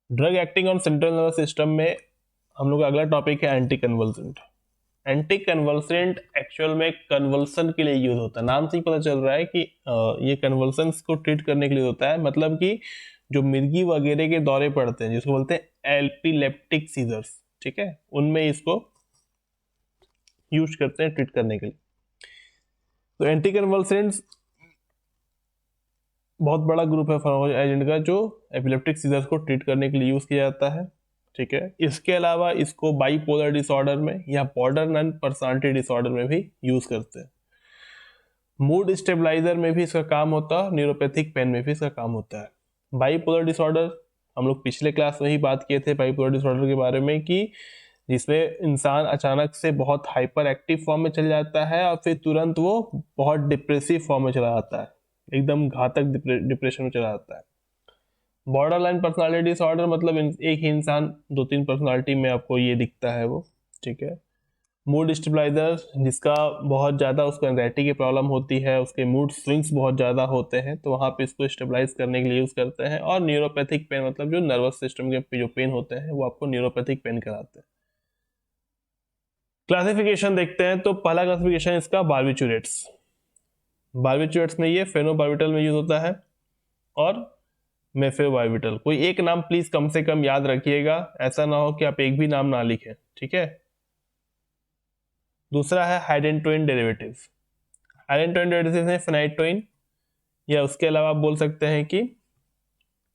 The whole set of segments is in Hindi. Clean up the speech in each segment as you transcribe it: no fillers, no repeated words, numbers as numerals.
Drug acting on central nervous system में हम लोग का अगला टॉपिक है anti convulsant. Anti convulsant actual में कन्वल्सन के लिए यूज होता है। नाम से ही पता चल रहा है कि ये कन्वल्सन्स को ट्रीट करने के लिए होता है। मतलब कि जो मिर्गी वगैरह के दौरे पड़ते हैं जिसको बोलते हैं एपिलेप्टिक सीजर्स, ठीक है, उनमें इसको यूज करते हैं ट्रीट करने के लिए। तो एंटी कन्वल्सेंट्स बहुत बड़ा ग्रुप है फार्माकोजेनिक एजेंट का जो एपिलेप्टिक सीजर्स को ट्रीट करने के लिए यूज किया जाता है, ठीक है। इसके अलावा इसको बाइपोलर डिसऑर्डर में या बॉर्डर नॉन पर्सनालिटी डिसऑर्डर में भी यूज करते हैं। मूड स्टेबलाइजर में भी इसका काम होता है, न्यूरोपैथिक पेन में भी इसका काम होता है। बाइपोलर डिसऑर्डर हम लोग पिछले क्लास में ही बात किए थे बाइपोलर डिसऑर्डर के बारे में कि जिसमें इंसान अचानक से बहुत हाइपर एक्टिव फॉर्म में चल जाता है और फिर तुरंत वो बहुत डिप्रेसिव फॉर्म में चला जाता है, एकदम घातक डिप्रेशन में चला जाता है। बॉर्डर लाइन पर्सनालिटी डिसऑर्डर मतलब एक ही इंसान 2-3 पर्सनालिटी में आपको ये दिखता है वो, ठीक है। मूड स्टेबलाइजर जिसका बहुत ज़्यादा उसको एंजाइटी की प्रॉब्लम होती है, उसके मूड स्विंग्स बहुत ज़्यादा होते हैं, तो वहाँ पे इसको स्टेबलाइज करने के लिए यूज़ करते हैं। और न्यूरोपैथिक पेन मतलब जो नर्वस सिस्टम के जो पेन होते हैं वो आपको न्यूरोपैथिक पेन कराते हैं। क्लासिफिकेशन देखते हैं तो पहला क्लासिफिकेशन इसका बार्बिचुरेट्स। बार्बिचुरेट्स में ये फेनोबार्बिटल में यूज होता है और मेफेबार्बिटल। कोई एक नाम प्लीज कम से कम याद रखिएगा, ऐसा ना हो कि आप एक भी नाम ना लिखें, ठीक है। दूसरा है हाइडेंटोइन डेरिवेटिव्स। हाइडेंटोइन डेरिवेटिव्स है फेनाइटोइन या उसके अलावा आप बोल सकते हैं कि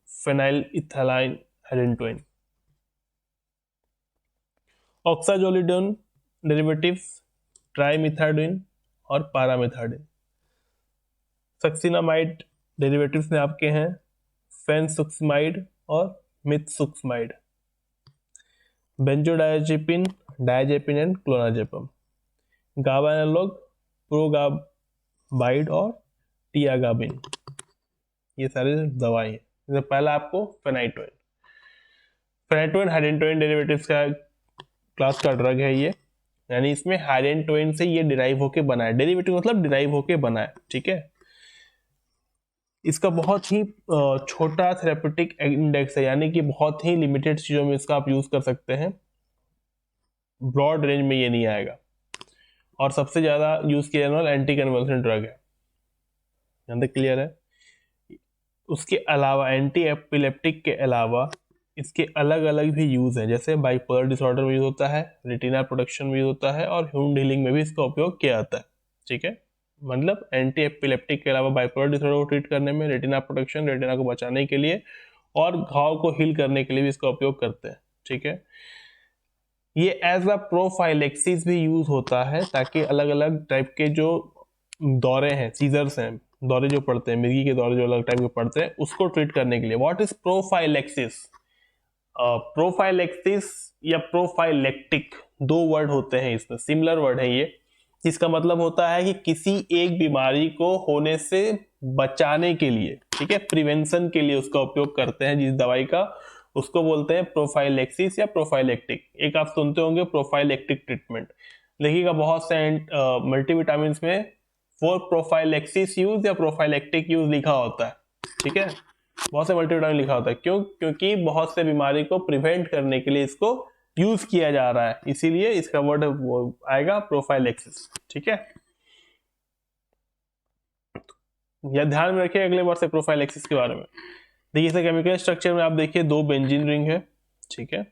फेनाइल इथाइल हाइडेंटोइन। ऑक्साजोलिडोन डेरिवेटिव्स ट्राइमिथाइडोइन और पारामिथाइडोइन। सक्सिनामाइड डेरिवेटिव्स में आपके हैं फेनसुक्सिमाइड और मिथसुक्सिमाइड। बेंजोडायजेपिन, डायजेपिन एंड क्लोनाजेपम। गाबा एनालॉग प्रोगाबाइड और टियागाबिन। ये सारी दवाएं हैं। जैसे पहला आपको फेनाइटोइन। फेनाइटोइन हाइडेंटोइन डेरिवेटिव्स का क्लास का ड्रग है ये, यानी इसमें हाइडेंटोइन से ये डिराइव होके बना है। डेरिवेटिव मतलब डिराइव होके बना है, ठीक है। इसका बहुत ही छोटा थेरेपेटिक इंडेक्स है, यानी कि बहुत ही लिमिटेड चीजों में इसका आप यूज कर सकते हैं, ब्रॉड रेंज में ये नहीं आएगा। और सबसे ज्यादा यूज किया जाने वाला एंटी कन्वल्सेंट ड्रग है, यहां तक क्लियर है। उसके अलावा एंटी एपिलेप्टिक के अलावा इसके अलग अलग भी यूज है, जैसे बाइपोलर डिसऑर्डर में यूज होता है, रेटिना प्रोटेक्शन में यूज होता है और ह्यूमन हीलिंग में भी इसका उपयोग किया जाता है, ठीक है। मतलब एंटी एपिलेप्टिक के अलावा बाइपोलर डिसऑर्डर को ट्रीट करने में, रेटिना प्रोटेक्शन, रेटिना को बचाने के लिए और घाव को हील करने के लिए भी इसका उपयोग करते हैं, ठीक है। ये एज अ प्रोफाइलेक्सिस भी यूज होता है ताकि अलग अलग टाइप के जो दौरे हैं, सीजर्स हैं, दौरे जो पड़ते हैं, मिर्गी के दौरे जो अलग टाइप के पड़ते हैं, उसको ट्रीट करने के लिए। What is prophylaxis? प्रोफाइलेक्सिस या प्रोफाइलेक्टिक दो वर्ड होते हैं, इसमें सिमिलर वर्ड है ये, जिसका मतलब होता है कि किसी एक बीमारी को होने से बचाने के लिए, ठीक है, प्रिवेंशन के लिए उसका उपयोग करते हैं जिस दवाई का, उसको बोलते हैं प्रोफाइलेक्सिस या प्रोफाइलेक्टिक। एक आप सुनते होंगे प्रोफाइलेक्टिक ट्रीटमेंट, देखिएगा बहुत से मल्टीविटामिन में फॉर प्रोफाइलेक्सिस यूज या प्रोफाइलेक्टिक यूज लिखा होता है, ठीक है, बहुत से मल्टीविटामिन लिखा होता है। क्यों? क्योंकि बहुत से बीमारी को प्रिवेंट करने के लिए इसको यूज किया जा रहा है, इसीलिए इसका वर्ड आएगा प्रोफाइलेक्सिस, ठीक है। या ध्यान में रखिए अगले वर्ड से प्रोफाइलेक्सिस के बारे में। देखिए इसे केमिकल स्ट्रक्चर में आप देखिए दो बेंजीन रिंग है, ठीक है,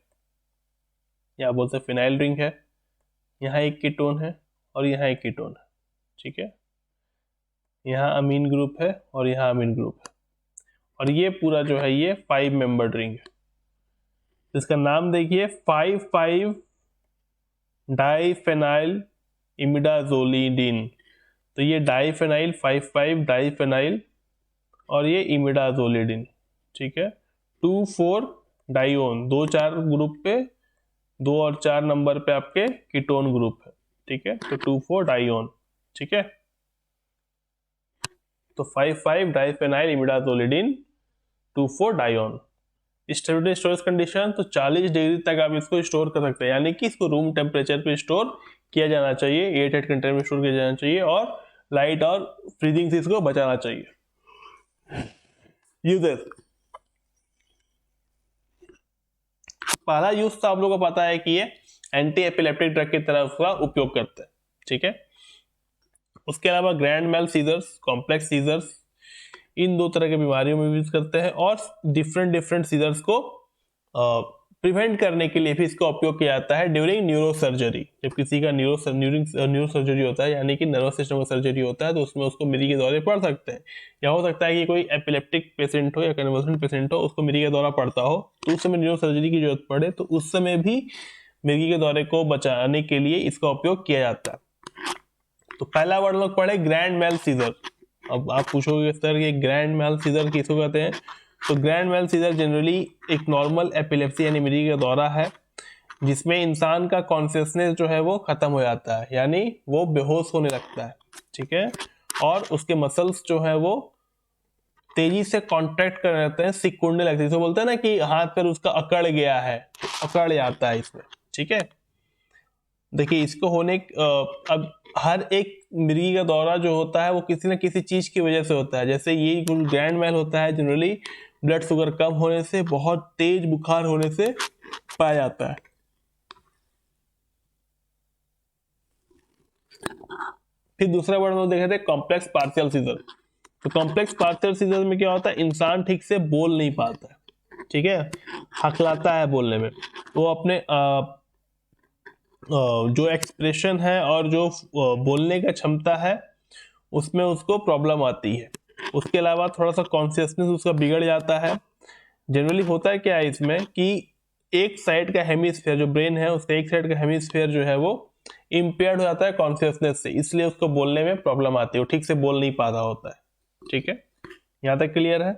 या बोलते फिनाइल रिंग है, यहाँ एक कीटोन है और यहाँ एक कीटोन है, ठीक है। यहाँ अमीन ग्रुप है और यहाँ अमीन ग्रुप है, और ये पूरा जो है ये 5 मेंबर्ड रिंग है। इसका नाम देखिए 5,5 डाइफेनाइल इमिडाजोलिडीन। तो ये डाइफेनाइल 5,5 डाइफेनाइल और ये इमिडाजोलिडीन, ठीक है। 2,4 डाइओन, 2-4 ग्रुप पे 2 और 4 नंबर पे आपके कीटोन ग्रुप है, ठीक है। तो 2,4 डाइओन, ठीक है। तो 5,5 डाइफेनाइल इमिडाजोलिडीन 2,4 डाइओन। स्टोरेज कंडीशन तो 40 डिग्री तक आप इसको स्टोर कर सकते हैं, यानी कि इसको रूम टेम्परेचर पे स्टोर किया जाना चाहिए, एयरटाइट कंटेनर में स्टोर किया जाना चाहिए और लाइट और फ्रीजिंग से इसको बचाना चाहिए। यूजेस पहला यूज तो आप लोगों को पता है कि ये एंटी एपिलेप्टिक ड्रग की तरह उसका उपयोग करते हैं, ठीक है। उसके अलावा ग्रैंड मैल सीजर्स, कॉम्प्लेक्स सीजर्स, इन दो तरह के बीमारियों में यूज करते हैं, और डिफरेंट सीजर्स को प्रिवेंट करने के लिए भी इसका उपयोग किया जाता है ड्यूरिंग न्यूरो सर्जरी। जब किसी का न्यूरो सर्जरी होता है, यानी कि नर्वस सिस्टम का सर्जरी होता है, तो उसमें उसको मिरी के दौरे पड़ सकते हैं, या हो सकता है कि कोई एपिलेप्टिक पेशेंट हो या कन्वर्सेंट पेशेंट हो, उसको मिरी का दौरा पड़ता हो, तो उस समय न्यूरो सर्जरी की जरूरत पड़े, तो उस समय भी मिर्गी के दौरे को बचाने के लिए इसका उपयोग किया जाता है। तो पहला वर्ड लोग पढ़े ग्रैंड मैल सीजर। अब आप पूछोगे सर ये ग्रैंड मैल सीजर किसको कहते हैं, तो ग्रैंड मैल सीजर जनरली एक नॉर्मल एपिलेप्सी यानी मिर्गी का दौरा है, जिसमें इंसान का कॉन्शियसनेस जो है वो खत्म हो जाता है, यानी वो बेहोश होने लगता है, ठीक है, और उसके मसल्स जो है वो तेजी से कॉन्ट्रैक्ट कर रहते हैं, सिकुड़ने लगते हैं, तो बोलते हैं ना कि हाथ पर उसका अकड़ गया है, अकड़ जाता है इसमें, ठीक है। देखिए इसको होने अब हर एक मिर्गी का दौरा जो होता है वो किसी न किसी चीज की वजह से होता है। जैसे ये ग्रैंड मैल होता है जनरली ब्लड शुगर कम होने से, बहुत तेज बुखार होने से पाया जाता है। फिर दूसरा वर्ड हम देखे थे कॉम्प्लेक्स पार्शियल सीजर। तो कॉम्प्लेक्स पार्शियल सीजर में क्या होता है, इंसान ठीक से बोल नहीं पाता है, ठीक है, हकलाता है बोलने में, वो अपने जो एक्सप्रेशन है और जो बोलने का क्षमता है उसमें उसको प्रॉब्लम आती है। उसके अलावा थोड़ा सा कॉन्शियसनेस उसका बिगड़ जाता है। जनरली होता है क्या है इसमें कि एक साइड का हेमिस्फीयर जो ब्रेन है, उसका एक साइड का हेमिस्फीयर जो है वो इम्पेयर्ड हो जाता है कॉन्शियसनेस से, इसलिए उसको बोलने में प्रॉब्लम आती है, वो ठीक से बोल नहीं पाता होता है, ठीक है, यहाँ तक क्लियर है।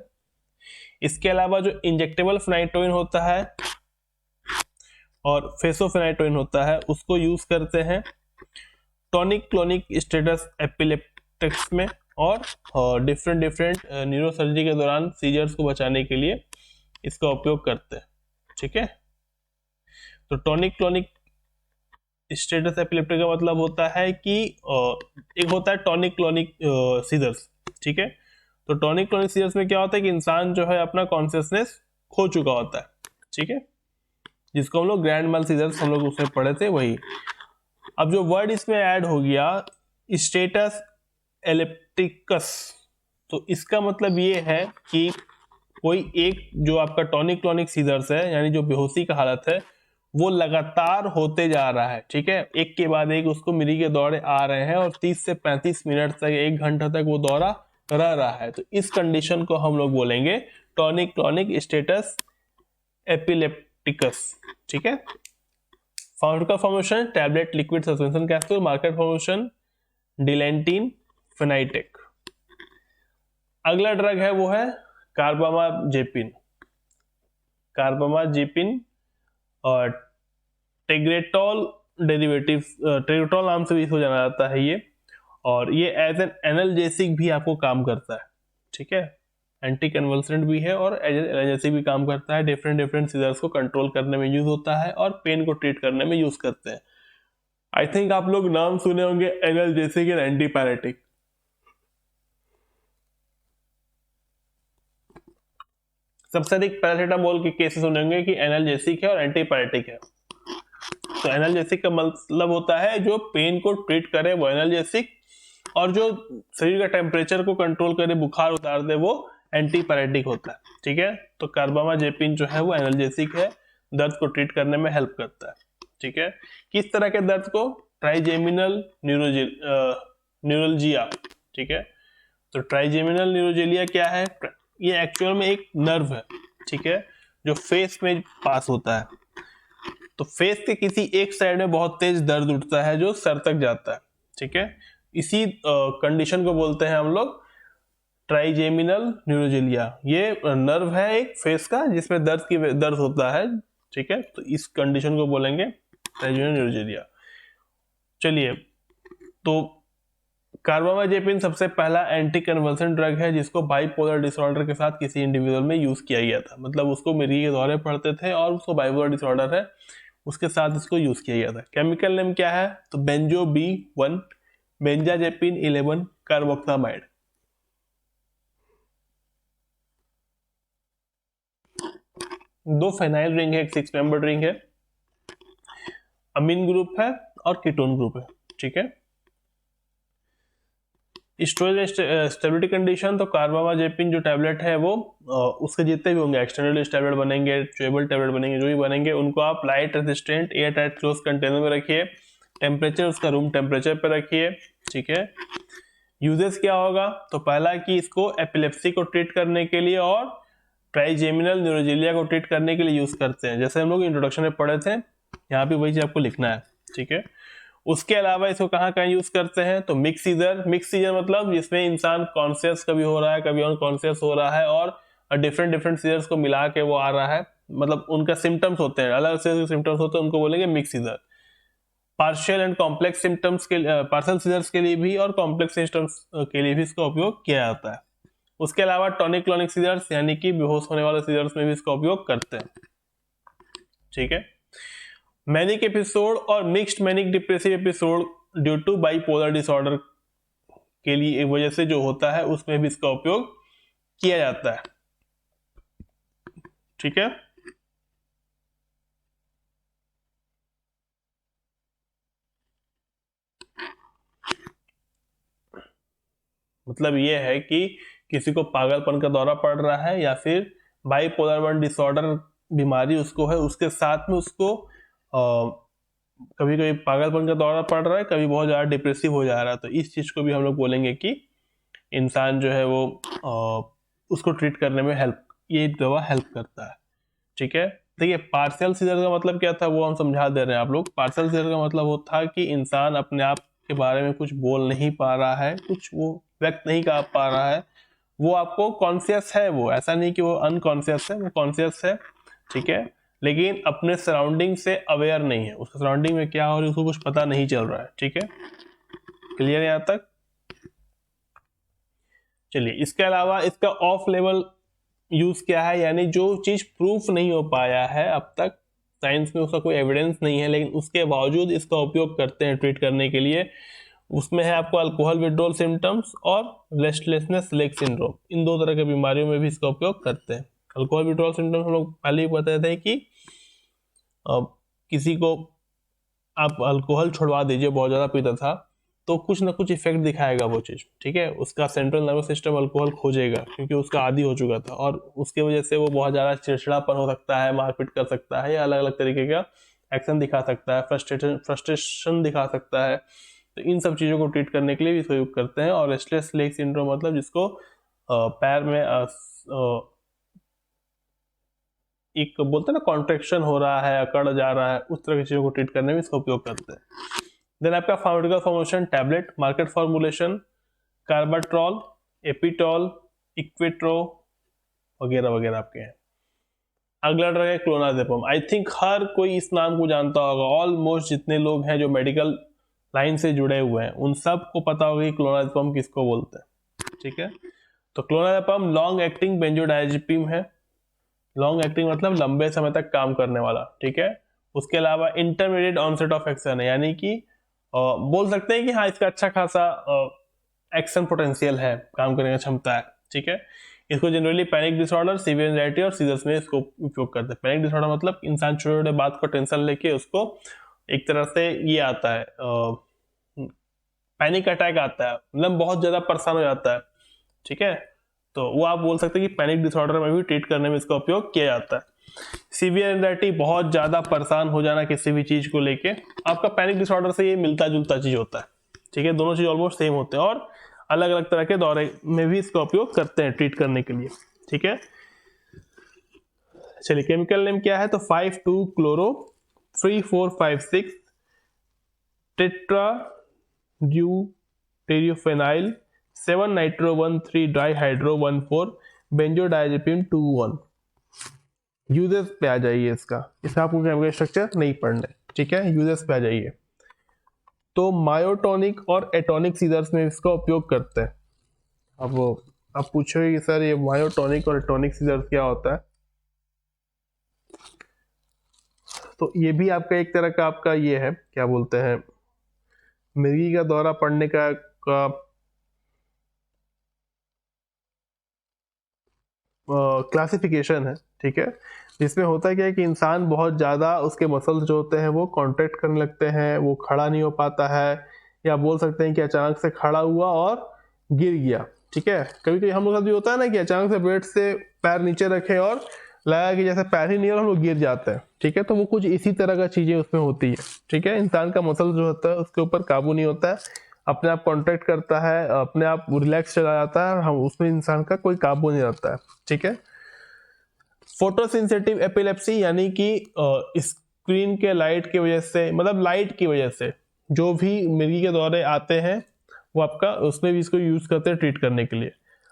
इसके अलावा जो इंजेक्टेबल फेनाइटोइन होता है और फेसोफेनाइटोइन होता है, उसको यूज करते हैं टॉनिक क्लोनिक स्टेटस एपिलेप्टिक्स में, और डिफरेंट न्यूरोसर्जरी के दौरान सीजर्स को बचाने के लिए इसका उपयोग करते हैं, ठीक है। तो टॉनिक क्लोनिक स्टेटस एपिलेप्टिक का मतलब होता है कि एक होता है टॉनिक क्लोनिक सीजर्स, ठीक है। तो टॉनिक क्लोनिक सीजर्स में क्या होता है कि इंसान जो है अपना कॉन्शियसनेस खो चुका होता है, ठीक है, जिसको हम लोग ग्रैंड मैल सीजर्स हम लोग उसमें पढ़े थे वही। अब जो वर्ड इसमें ऐड हो गया स्टेटस एपिलेप्टिकस, तो इसका मतलब ये है कि कोई एक जो आपका टॉनिक क्लोनिक सीजर्स है, यानी जो बेहोशी का हालत है, वो लगातार होते जा रहा है, ठीक है, एक के बाद एक उसको मिर्गी के दौरे आ रहे हैं और 30 से 35 मिनट तक, 1 घंटा तक वो दौरा रह रहा है, तो इस कंडीशन को हम लोग बोलेंगे टॉनिक क्लोनिक स्टेटस एपिलेप्टिकस, ठीक है। Pharmaceutical formation tablet liquid suspension capsule, market formation Dilantin Phenytek. अगला ड्रग है वो है कार्बामाजेपिन, कार्बामाजेपिन और टेग्रेटोल डेरिवेटिव, टेग्रेटोल नाम से भी इसको जाना जाता है ये, और ये एज एन एनाल्जेसिक भी आपको काम करता है, ठीक है, एंटी कन्वल्सेंट भी है और एज एन एनाल्जेसिक भी काम करता है। डिफरेंट सीजर्स को कंट्रोल करने में यूज होता है और पेन को ट्रीट करने में यूज करते हैं। आई थिंक आप लोग नाम सुने होंगे एनाल्जेसिक एंड एंटीपायरेटिक। सबसे अधिक पैरासीटामोल के केसेस सुने होंगे कि एनाल्जेसिक है और एंटीपायरेटिक है। तो एनाल्जेसिक का मतलब होता है जो पेन को ट्रीट करे वो एनाल्जेसिक, और जो शरीर का टेम्परेचर को कंट्रोल करे, बुखार उतार दे, वो एंटीपायरेटिक होता है, ठीक है। तो कार्बामाजेपिन जो है वो एनाल्जेसिक है, दर्द को ट्रीट करने में हेल्प करता है, ठीक है। किस तरह के दर्द को, ट्राइजेमिनल न्यूरोलजिया, ठीक है। तो ट्राइजेमिनल न्यूरोजेलिया क्या है, ये एक्चुअल में एक नर्व है, ठीक है, जो फेस में पास होता है। तो फेस के किसी एक साइड में बहुत तेज दर्द उठता है जो सर तक जाता है, ठीक है, इसी कंडीशन को बोलते हैं हम लोग ट्राइजेमिनल न्यूरोजेलिया। ये नर्व है एक फेस का जिसमें दर्द होता है, ठीक है, तो इस कंडीशन को बोलेंगे ट्राइजेमिनल न्यूरोजेलिया। चलिए, तो कार्बामाजेपिन सबसे पहला एंटी कन्वल्सेंट ड्रग है जिसको बाइपोलर डिसऑर्डर के साथ किसी इंडिविजुअल में यूज किया गया था, मतलब उसको मिर्गी के दौरे पड़ते थे और उसको बाइपोलर डिसऑर्डर है, उसके साथ इसको यूज किया गया था। केमिकल नेम क्या है, तो बेंजोबी1 बेंजाजेपिन 11 कार्बोक्सामाइड। दो फेनाइल रिंग है, एक 6 मेंबर्ड रिंग है, अमीन ग्रुप है और कीटोन ग्रुप है, ठीक है। स्टोरेज स्टेबिलिटी कंडीशन, तो कार्बामाजेपिन जो टैबलेट है वो उसके जितने भी होंगे एक्सटर्नल टैबलेट बनेंगे, चुएबल टैबलेट बनेंगे, जो भी बनेंगे उनको आप light resistant air tight close container में रखिए, टेम्परेचर उसका रूम टेम्परेचर पे रखिए, ठीक है। यूजेस क्या होगा, तो पहला कि इसको एपिलेप्सी को ट्रीट करने के लिए और ट्राइजेमिनल न्यूरोजेलिया को ट्रीट करने के लिए यूज करते हैं, जैसे हम लोग इंट्रोडक्शन में पढ़े थे, यहाँ पे वही चीज आपको लिखना है, ठीक है। उसके अलावा इसको कहाँ कहाँ यूज करते हैं, तो मिक्स सीजर, मिक्स सीजर मतलब जिसमें इंसान कॉन्शियस कभी हो रहा है कभी अनकॉन्शियस हो रहा है और डिफरेंट डिफरेंट सीजर्स को मिला के वो आ रहा है, मतलब उनका सिम्टम्स होते हैं, अलग से सिम्टम्स होते हैं, उनको बोलेंगे mix seizure. Partial and complex symptoms के पार्शियल सीजर्स के लिए भी और कॉम्प्लेक्स सिम्टम्स के लिए भी इसका उपयोग किया जाता है। उसके अलावा टॉनिक क्लॉनिक सीजर्स यानी कि बेहोश होने वाले सीजर्स में भी इसका उपयोग करते हैं, ठीक है। मैनिक एपिसोड और mixed manic depressive episode due to bipolar disorder के लिए वजह से जो होता है उसमें भी इसका उपयोग किया जाता है, ठीक है। मतलब ये है कि किसी को पागलपन का दौरा पड़ रहा है या फिर बाइपोलर वन डिसऑर्डर बीमारी उसको है, उसके साथ में उसको कभी कभी पागलपन का दौरा पड़ रहा है, कभी बहुत ज़्यादा डिप्रेसिव हो जा रहा है, तो इस चीज़ को भी हम लोग बोलेंगे कि इंसान जो है वो उसको ट्रीट करने में ये दवा हेल्प करता है, ठीक है। देखिए पार्शियल सीजर का मतलब क्या था वो हम समझा दे रहे हैं आप लोग। पार्शियल सीजर का मतलब वो था कि इंसान अपने आप के बारे में कुछ बोल नहीं पा रहा है, कुछ वो व्यक्त नहीं कर पा रहा है, वो आपको कॉन्शियस है, वो ऐसा नहीं कि वो अनकॉन्शियस है, वो कॉन्शियस है, ठीक है, लेकिन अपने सराउंडिंग से अवेयर नहीं है, उसके सराउंडिंग में क्या हो रहा है उसको कुछ पता नहीं चल रहा है, ठीक है। क्लियर है यहाँ तक? चलिए इसके अलावा इसका ऑफ लेवल यूज क्या है, यानी जो चीज प्रूफ नहीं हो पाया है अब तक, साइंस में उसका कोई एविडेंस नहीं है लेकिन उसके बावजूद इसका उपयोग करते हैं ट्रीट करने के लिए, उसमें है आपको अल्कोहल विड्रॉल सिम्टम्स और रेस्टलेसनेस लेग सिंड्रोम, इन दो तरह के बीमारियों में भी इसका उपयोग करते हैं। अल्कोहल विड्रॉल सिम्टम्स हम लोग पहले ही बताए थे कि किसी को आप अल्कोहल छुड़वा दीजिए, बहुत ज़्यादा पीता था तो कुछ ना कुछ इफेक्ट दिखाएगा वो चीज़, ठीक है, उसका सेंट्रल नर्वस सिस्टम अल्कोहल खोजेगा क्योंकि उसका आदी हो चुका था और उसकी वजह से वो बहुत ज़्यादा चिड़चिड़ापन हो सकता है, मारपीट कर सकता है या अलग अलग तरीके का एक्शन दिखा सकता है, फ्रस्ट्रेशन दिखा सकता है, तो इन सब चीज़ों को ट्रीट करने के लिए भी इसका यूज करते हैं। और रेस्टलेस लेग सिंड्रोम मतलब जिसको पैर में एक बोलते हैं ना कॉन्ट्रेक्शन हो रहा है, अकड़ जा रहा है, उस तरह की चीज़ों को ट्रीट करने में इसका उपयोग करते हैं। देन आपका pharmaceutical formulation tablet, market formulation Carbatrol, Epitol, Equetro वगैरह वगैरह आपके हैं। अगला ड्रग है क्लोनाजेपम। आई थिंक हर कोई इस नाम को जानता होगा, ऑलमोस्ट जितने लोग हैं जो मेडिकल लाइन से जुड़े हुए हैं उन सब को पता होगा कि क्लोनाजेपम किसको बोलते हैं, ठीक है। तो क्लोनाजेपम लॉन्ग एक्टिंग बेंजोडायजेपिम है, लॉन्ग एक्टिंग मतलब लंबे समय तक काम करने वाला, ठीक है। उसके अलावा इंटरमीडिएट ऑनसेट ऑफ एक्शन है, यानी कि बोल सकते हैं कि हाँ इसका अच्छा खासा एक्शन पोटेंशियल है, काम करने की क्षमता है, ठीक है। इसको generally panic disorder, severe anxiety और सीजर्स में इसको उपयोग करते हैं। पैनिक डिसऑर्डर मतलब इंसान छोटे छोटे बात को टेंशन लेके उसको एक तरह से ये आता है, पैनिक अटैक आता है, मतलब बहुत ज्यादा परेशान हो जाता है, ठीक है, तो वो आप बोल सकते हैं कि पैनिक डिसऑर्डर में भी ट्रीट करने में इसका उपयोग किया जाता है। सीवियर एंजाइटी बहुत ज्यादा परेशान हो जाना किसी भी चीज को लेके, आपका पैनिक डिसऑर्डर से ये मिलता जुलता चीज होता है, ठीक है, दोनों चीज ऑलमोस्ट सेम होते हैं और अलग अलग तरह के दौरे में भी इसका उपयोग करते हैं ट्रीट करने के लिए, ठीक है। चलिए केमिकल नेम क्या है, तो 5,2 chloro 3,4,5,6 tetra deuteriophenyl 7 nitro 1,3 dihydro 1,4 benzodiazepine 2,1। Uses पे आ जाइए, इसका आपको केमिकल स्ट्रक्चर नहीं पढ़ना है, ठीक है, यूजेस पे आ जाइए। तो मायोटोनिक और एटोनिक सीजर्स में इसका उपयोग करते हैं। अब आप पूछोगे कि सर ये मायोटोनिक और एटोनिक सीजर्स क्या होता है, तो ये भी आपका एक तरह का आपका ये है, क्या बोलते हैं, मिर्गी का दौरा पड़ने का क्लासिफिकेशन है, ठीक है। इसमें होता क्या है कि इंसान बहुत ज़्यादा उसके मसल्स जो होते हैं वो कॉन्ट्रैक्ट करने लगते हैं, वो खड़ा नहीं हो पाता है, या बोल सकते हैं कि अचानक से खड़ा हुआ और गिर गया। ठीक है, कभी कभी हम लोग का भी होता है ना कि अचानक से बेड से पैर नीचे रखे और लगा कि जैसे पैर ही नहीं और हम लोग गिर जाते हैं। ठीक है, तो वो कुछ इसी तरह का चीज़ें उसमें होती है। ठीक है, इंसान का मसल जो होता है उसके ऊपर काबू नहीं होता है, अपने आप कॉन्ट्रैक्ट करता है, अपने आप रिलैक्स चला जाता है, हम उसमें इंसान का कोई काबू नहीं रहता है। ठीक है, फोटोसेंसिटिव एपिलेप्सी यानी कि स्क्रीन के लाइट की वजह से, मतलब लाइट की वजह से जो भी मिर्गी के दौरे आते हैं वो आपका, उसमें भी इसको यूज करते हैं ट्रीट करने के लिए।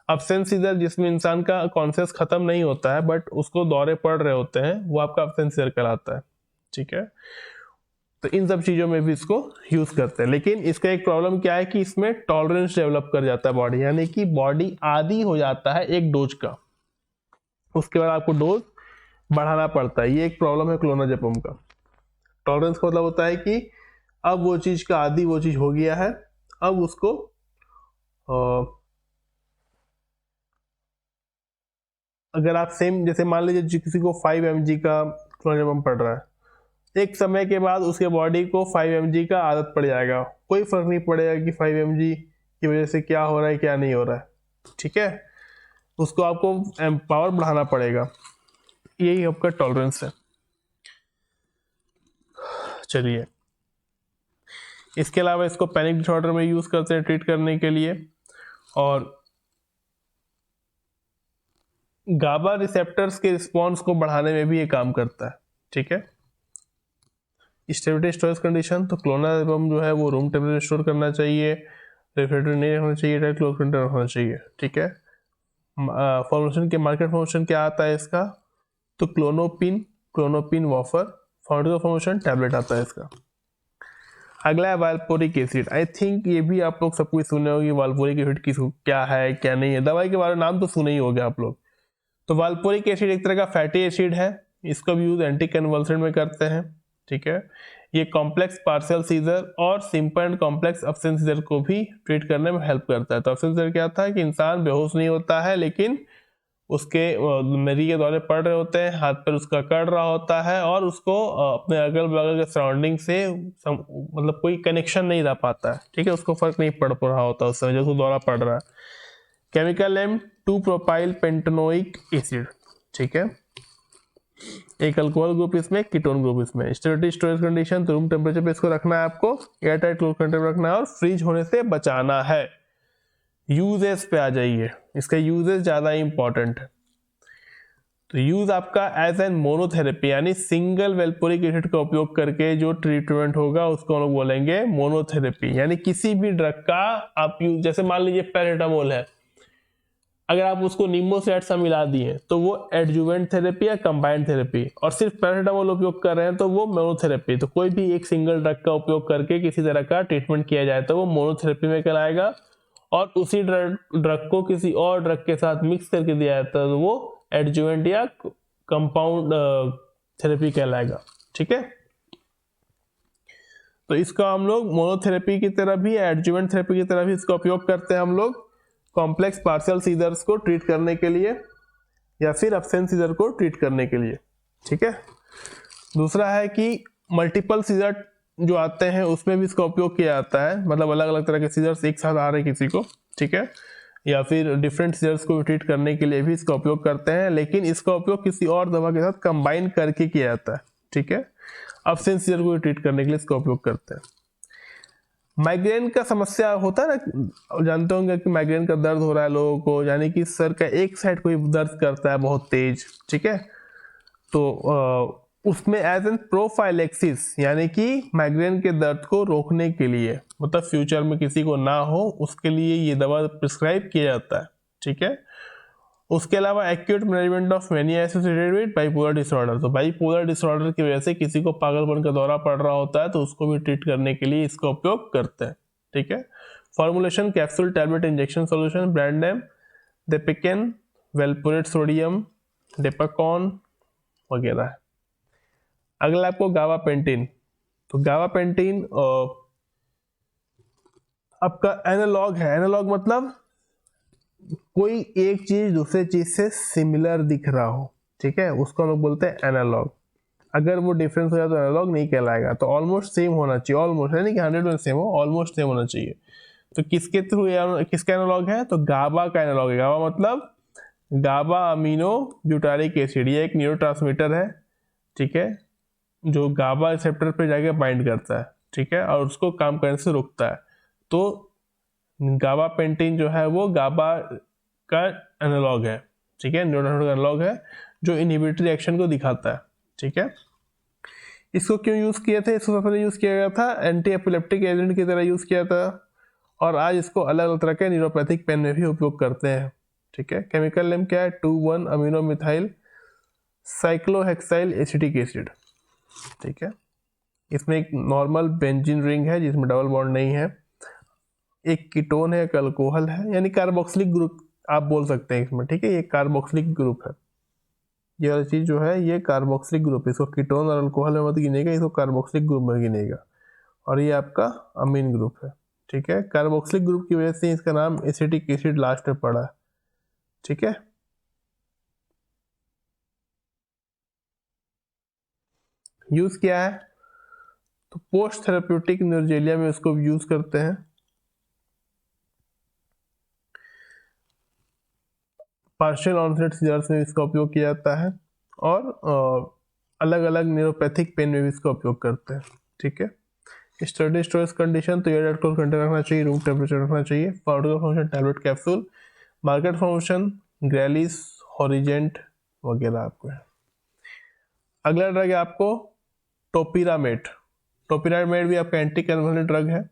अब्सेंस सीजर जिसमें इंसान का कॉन्शियस खत्म नहीं होता है बट उसको दौरे पड़ रहे होते हैं, वो आपका अब्सेंस सीजर कहलाता है। ठीक है, तो इन सब चीज़ों में भी इसको यूज करते हैं, लेकिन इसका एक प्रॉब्लम क्या है कि इसमें टॉलरेंस डेवलप कर जाता है बॉडी, यानी कि बॉडी आदी हो जाता है एक डोज का, उसके बाद आपको डोज बढ़ाना पड़ता है। ये एक प्रॉब्लम है क्लोनाजेपम का। टॉलरेंस का मतलब होता है कि अब वो चीज का आदी वो चीज हो गया है, अब उसको अगर आप सेम, जैसे मान लीजिए किसी को 5 mg का क्लोनाजेपम पड़ रहा है, एक समय के बाद उसके बॉडी को 5 mg का आदत पड़ जाएगा, कोई फर्क नहीं पड़ेगा कि 5 mg की वजह से क्या हो रहा है क्या नहीं हो रहा है। ठीक है, उसको आपको पावर बढ़ाना पड़ेगा, यही आपका टॉलरेंस है। चलिए, इसके अलावा इसको पैनिक डिसऑर्डर में यूज करते हैं ट्रीट करने के लिए, और गाबा रिसेप्टर्स के रिस्पॉन्स को बढ़ाने में भी ये काम करता है। ठीक है, स्टेबिलिटी स्टोरेज कंडीशन, तो क्लोनाजेपम जो है वो रूम टेम्परेचर स्टोर करना चाहिए, रेफ्रिजरेटर नहीं रखना चाहिए, टाइट क्लोज कंटेनर रखना चाहिए। ठीक है, फॉर्मुलेशन के मार्केट फॉर्मुलेशन क्या आता है इसका, तो क्लोनोपिन वॉफर, फाउंडेशन फॉर्मुलेशन टैबलेट आता है इसका। अगला है वाल्पोरिक एसिड। आई थिंक ये भी आप लोग सब कुछ सुने होंगे वाल्पोरिक एसिड की क्या है क्या नहीं है, दवाई के बारे में नाम तो सुने ही होंगे आप लोग। तो वाल्पोरिक एसिड एक तरह का फैटी एसिड है, इसका भी यूज एंटी कन्वल्सेंट में करते हैं। ठीक है, ये कॉम्प्लेक्स पार्शियल सीजर और simple and complex absence seizure को भी ट्रीट करने में हेल्प करता है। तो अब्सेंस सीजर क्या था कि इंसान बेहोश नहीं होता है, लेकिन उसके मिर्गी के दौरे पड़ रहे होते हैं, हाथ पर उसका कड़ रहा होता है और उसको अपने अगल बगल के सराउंडिंग से मतलब कोई कनेक्शन नहीं रह पाता है। ठीक है, उसको फर्क नहीं पड़ रहा होता उस समय जो उसको दौरा पड़ रहा है। Chemical name two propyl pentanoic acid. ठीक है, एक अल्कोहल ग्रुप इसमें, कीटोन ग्रुप इसमें। स्टेबिलिटी स्टोरेज कंडीशन, तो रूम टेम्परेचर पे इसको रखना है आपको, एयर टाइट क्लोज कंटेनर रखना है और फ्रीज होने से बचाना है। यूजेस पे आ जाइए, इसका यूजेस ज्यादा इंपॉर्टेंट है। तो यूज आपका एज एन मोनोथेरेपी, यानी सिंगल वेल्पोरिक एसिड का उपयोग करके जो ट्रीटमेंट होगा उसको हम लोग बोलेंगे मोनोथेरेपी। यानी किसी भी ड्रग का आप यूज, जैसे मान लीजिए पैरासिटामोल है, अगर आप उसको नीमोसेट सा मिला दिए तो वो एडजुवेंट थेरेपी या कंबाइंड थेरेपी, और सिर्फ पैरासिटामोल उपयोग कर रहे हैं तो वो मोनोथेरेपी। तो कोई भी एक सिंगल ड्रग का उपयोग करके किसी तरह का ट्रीटमेंट किया जाए तो वो मोनोथेरेपी में कहलाएगा, और उसी ड्रग को किसी और ड्रग के साथ मिक्स करके दिया जाता है तो वो एडजुवेंट या कंपाउंड थेरेपी कहलाएगा। ठीक है, तो इसका हम लोग मोनोथेरेपी की तरह भी, एडजुवेंट थेरेपी की तरह भी इसका उपयोग करते हैं हम लोग कॉम्प्लेक्स पार्शियल सीजर्स को ट्रीट करने के लिए या फिर अब्सेंस सीजर को ट्रीट करने के लिए। ठीक है, दूसरा है कि मल्टीपल सीजर जो आते हैं उसमें भी इसका उपयोग किया जाता है, मतलब अलग अलग तरह के सीजर्स एक साथ आ रहे हैं किसी को। ठीक है, या फिर डिफरेंट सीजर्स को ट्रीट करने के लिए भी इसका उपयोग करते हैं, लेकिन इसका उपयोग किसी और दवा के साथ कंबाइन करके किया जाता है। ठीक है, अब्सेंस सीजर को ट्रीट करने के लिए इसका उपयोग करते हैं। माइग्रेन का समस्या होता है ना, जानते होंगे कि माइग्रेन का दर्द हो रहा है लोगों को, यानी कि सर का एक साइड कोई दर्द करता है बहुत तेज। ठीक है, तो उसमें एज एन प्रोफाइलेक्सिस, यानी कि माइग्रेन के दर्द को रोकने के लिए, मतलब फ्यूचर में किसी को ना हो उसके लिए ये दवा प्रिस्क्राइब किया जाता है। ठीक है, उसके अलावा acute management of mania associated with bipolar disorder, तो बाइपोलर डिसऑर्डर की वजह से किसी को पागलपन का दौरा पड़ रहा होता है तो उसको भी ट्रीट करने के लिए इसका उपयोग करते हैं। ठीक है, formulation capsule, tablet, injection solution, brand name Depakene, valproate sodium, Depacon वगैरह है। अगला आपको गाबापेंटिन, तो गाबापेंटिन आपका एनालॉग है। एनालॉग मतलब कोई एक चीज दूसरे चीज से सिमिलर दिख रहा हो। ठीक है, उसको हम लोग बोलते हैं एनालॉग। अगर वो डिफरेंस हो जाए तो एनालॉग नहीं कहलाएगा। तो ऑलमोस्ट सेम होना चाहिए, ऑलमोस्ट है नहीं कि 100% सेम हो, ऑलमोस्ट सेम होना चाहिए। तो किसके थ्रू, किसका एनालॉग है, तो गाबा का एनालॉग है। गाबा मतलब गाबा अमीनो ब्यूटारिक एसिड, ये एक न्यूरोट्रांसमीटर है, ठीक है, जो गाबा रिसेप्टर पे जाके बाइंड करता है, ठीक है, और उसको काम करने से रोकता है। तो गाबा पेंटिन जो है वो गाबा का एनालॉग है, ठीक है, न्यूरोट्रांसमीटर का एनालॉग है जो इनहिबिटरी एक्शन को दिखाता है, ठीक है। इसको क्यों यूज किए थे, इसको सबसे यूज किया गया था एंटी एपिलेप्टिक एजेंट की तरह यूज किया था, और आज इसको अलग अलग तरह के न्यूरोपैथिक पेन में भी उपयोग करते हैं, ठीक है। केमिकल नेम क्या है, 2,1 amino methyl cyclohexyl acetic acid, ठीक है। इसमें एक नॉर्मल बेंजीन रिंग है जिसमें डबल बॉन्ड नहीं है, एक कीटोन है, एक अल्कोहल है, यानी कार्बोक्सिलिक ग्रुप आप बोल सकते हैं इसमें, ठीक है, ये कार्बोक्सिलिक ग्रुप है। ये वाली चीज जो है ये कार्बोक्सिलिक ग्रुप, इसको कीटोन और अल्कोहल में मत गिनेगा, इसको कार्बोक्सिलिक ग्रुप में गिनेगा, और ये आपका अमीन ग्रुप है, ठीक है। कार्बोक्सिलिक ग्रुप की वजह से इसका नाम एसिटिक एसिड लास्ट में पड़ा है, ठीक है। यूज किया है तो पोस्ट थेरेप्यूटिक न्यूरोजेलिया में इसको यूज करते हैं। पार्शियल ऑनसेट सीजर्स में इसका उपयोग किया जाता है, और अलग अलग न्यूरोपैथिक पेन में भी इसका उपयोग करते हैं, ठीक है। स्टडी स्टोरेज कंडीशन तो एयर एल्कोहल कंटेनर रखना चाहिए, रूम टेम्परेचर रखना चाहिए। Powder formation tablet capsule, market formation Gralise Horizant वगैरह आपको है। अगला ड्रग है आपको टोपिरामेट। टोपिरामेट भी आपका एंटी कन्वल्सेंट ड्रग है,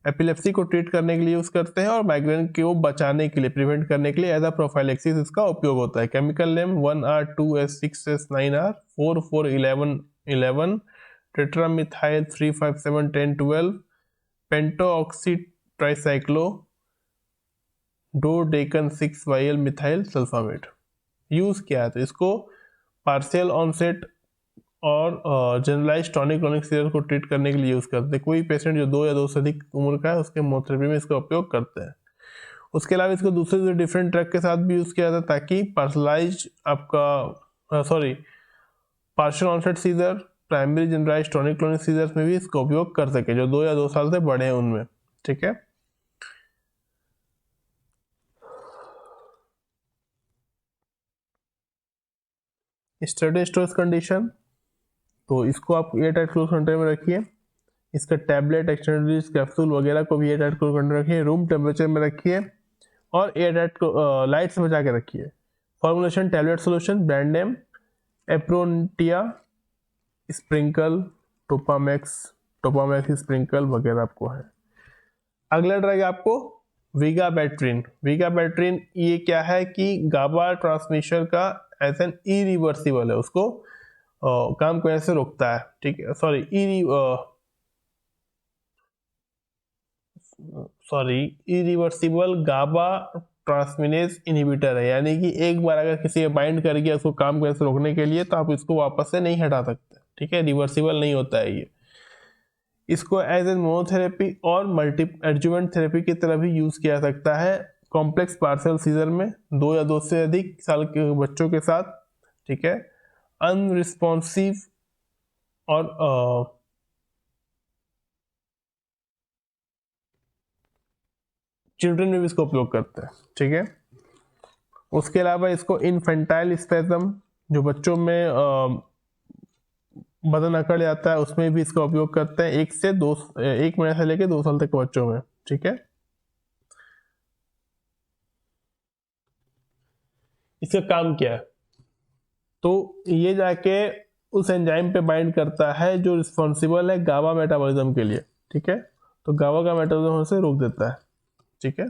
एपिलेप्सी को ट्रीट करने के लिए यूज करते हैं, और माइग्रेन को बचाने के लिए, प्रिवेंट करने के लिए एज अ प्रोफाइलेक्सिस इसका उपयोग होता है। Chemical name 1R2S6S9R441111 tetramethyl 3571012 pentoxy tricyclo dodecane 6YL methyl sulfamate. Use किया है तो इसको पार्शियल ऑनसेट और जनरलाइज टॉनिक क्रोनिक सीजर को ट्रीट करने के लिए यूज करते हैं। कोई पेशेंट जो 2 या 2 से अधिक उम्र का है उसके मोथेरेपी में इसका उपयोग करते हैं। उसके अलावा इसको दूसरे डिफरेंट ड्रग के साथ भी यूज किया जाता है ताकि पर्सनलाइज आपका partial onset seizure, primary generalise tonic chronic seizures में भी इसका उपयोग कर सके जो 2 या 2 साल से बड़े हैं उनमें, ठीक है। स्टडी स्टोरेज कंडीशन तो इसको आप एयर टाइट क्लोज कंटेनर में रखिए। इसका टैबलेट, एक्सटेंडेड कैप्सूल वगैरह को भी एयर टाइट क्लोज कंटेनर रखिए, रूम टेम्परेचर में रखिए, और एयर टाइट को लाइट से बचा के रखिए। Formulation tablet solution, brand name Eprontia sprinkle, Topamax sprinkle वगैरह आपको है। अगला ड्रग आपको विगाबैट्रिन। विगाबैट्रिन ये क्या है कि गाबा ट्रांसमिशन का एज एन इरिवर्सिबल है, उसको काम करने से रोकता है, ठीक है। इरिवर्सिबल गाबा ट्रांसमिनेज इनहिबिटर है, यानी कि एक बार अगर किसी बाइंड कर गया उसको काम करने से रोकने के लिए तो आप इसको वापस से नहीं हटा सकते, ठीक है, रिवर्सिबल नहीं होता है ये। इसको एज एन मोनोथेरेपी और मल्टी एडजुवेंट थेरेपी की तरह भी यूज किया जा सकता है कॉम्प्लेक्स पार्शियल सीजर में 2 या 2 से अधिक साल के बच्चों के साथ, ठीक है। अनरिस्पॉन्सिव और चिल्ड्रन में भी इसका उपयोग करते हैं, ठीक है। उसके अलावा इसको इन्फेंटाइल स्पेजम, जो बच्चों में बदन अकड़ जाता है, उसमें भी इसका उपयोग करते हैं 1 महीने से लेकर 2 साल तक के बच्चों में, ठीक है। इसका काम क्या है, तो ये जाके उस एंजाइम पे बाइंड करता है जो रिस्पॉन्सिबल है गाबा मेटाबॉलिज्म के लिए, ठीक है। तो गाबा का मेटाबॉलिज्म से रोक देता है, ठीक है।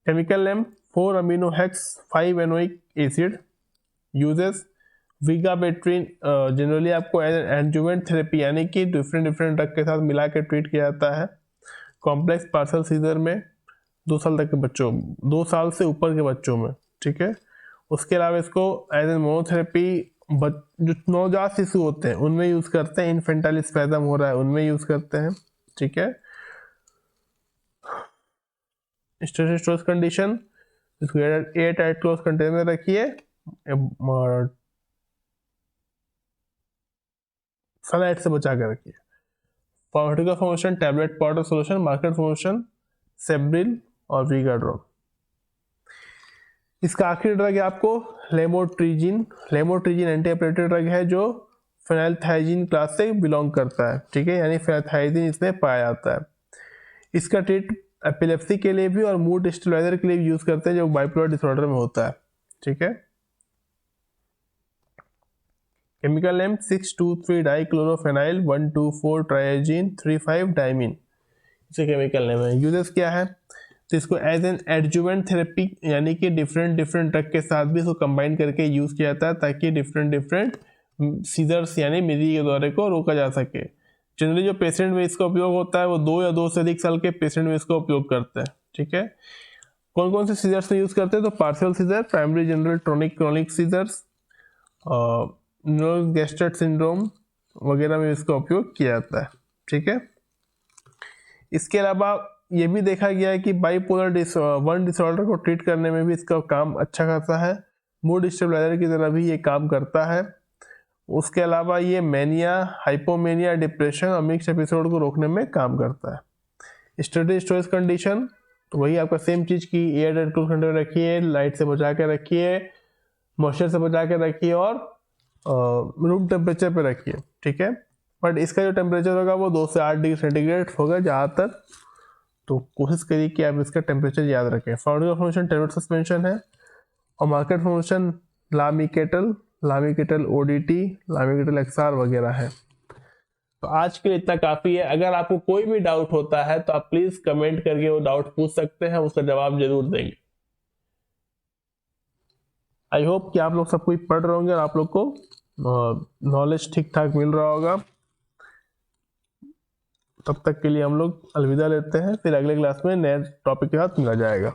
Chemical name 4 amino hex 5 enoic acid. Uses vigabatrin generally आपको एडजुवेंट थेरेपी यानी कि डिफरेंट ड्रग के साथ मिला के ट्रीट किया जाता है कॉम्प्लेक्स पार्शियल सीजर में 2 साल तक के बच्चों, 2 साल से ऊपर के बच्चों में, ठीक है। उसके अलावा इसको एज एन मोनोथेरेपी जो नवजात शिशु होते हैं उनमें यूज करते हैं, इन्फेंटाइल स्पैज़म हो रहा है उनमें यूज करते हैं, ठीक है। स्टोरेज कंडीशन, इसको एयर टाइट क्लोज कंटेनर में रखिए, सलाइट से बचा के रखिए। Pharmaceutical formation tablet powder solution, market formation Sabril और वीगाड्रोल। इसका आखिरी ड्रग है आपको lamotrigine. Lamotrigine anti epileptic drug है जो फेनाइलथाइजिन क्लास से बिलोंग करता है, ठीक है, यानी फेनाइलथाइजिन इसमें पाया जाता है। इसका ट्रीट एपिलेप्सी के लिए भी और मूड स्टेबलाइजर के लिए भी यूज करते हैं जो बाइपोलर डिसऑर्डर में होता है, ठीक है। केमिकल नेम 623 डाइक्लोरोफेनाइल 124 ट्राइजीन 35 डाइमीन, इसे केमिकल नेम है। यूजेस क्या है, तो इसको एज एन एडजुवेंट थेरेपी यानी कि डिफरेंट ड्रग के साथ भी इसको कंबाइन करके यूज किया जाता है ताकि डिफरेंट सीजर्स यानी मिरी के दौरे को रोका जा सके। जनरली जो पेशेंट में इसका उपयोग होता है वो 2 या 2 से अधिक साल के पेशेंट में इसका उपयोग करते हैं, ठीक है। कौन कौन से सीजर्स में यूज करते हैं, तो partial seizure, primary general tonic chronic seizures, न्यूरोगेस्टेट सिंड्रोम वगैरह में इसका उपयोग किया जाता है, ठीक है। इसके अलावा ये भी देखा गया है कि बाइपोलर वन डिसऑर्डर को ट्रीट करने में भी इसका काम अच्छा खासा है, मूड स्टेबलाइजर की तरह भी ये काम करता है। उसके अलावा ये मैनिया, हाइपोमेनिया, डिप्रेशन और मिक्स एपिसोड को रोकने में काम करता है। स्टडी स्टोरेज कंडीशन तो वही आपका सेम चीज़ की एयर टाइट कूल कंटेनर रखिए, लाइट से बचा के रखिए, मॉइस्चर से बचा के रखिए और रूम टेम्परेचर पे रखिए, ठीक है। बट इसका जो टेम्परेचर होगा वो 2 से 8 डिग्री सेंटीग्रेड होगा ज़्यादातर, तो कोशिश करिए कि आप इसका टेम्परेचर याद रखें। फार्मास्यूटिकल फॉर्मेशन टैबलेट सस्पेंशन है और मार्केट फॉर्मेशन लामिकेटल ओडीटी, लामिकेटल एक्सआर वगैरह है। तो आज के लिए इतना काफ़ी है। अगर आपको कोई भी डाउट होता है तो आप प्लीज़ कमेंट करके वो डाउट पूछ सकते हैं, उसका जवाब जरूर देंगे। आई होप कि आप लोग सब कुछ पढ़ रहे होंगे और आप लोग को नॉलेज ठीक ठाक मिल रहा होगा। तब तक के लिए हम लोग अलविदा लेते हैं, फिर अगले क्लास में नए टॉपिक के साथ मिला जाएगा।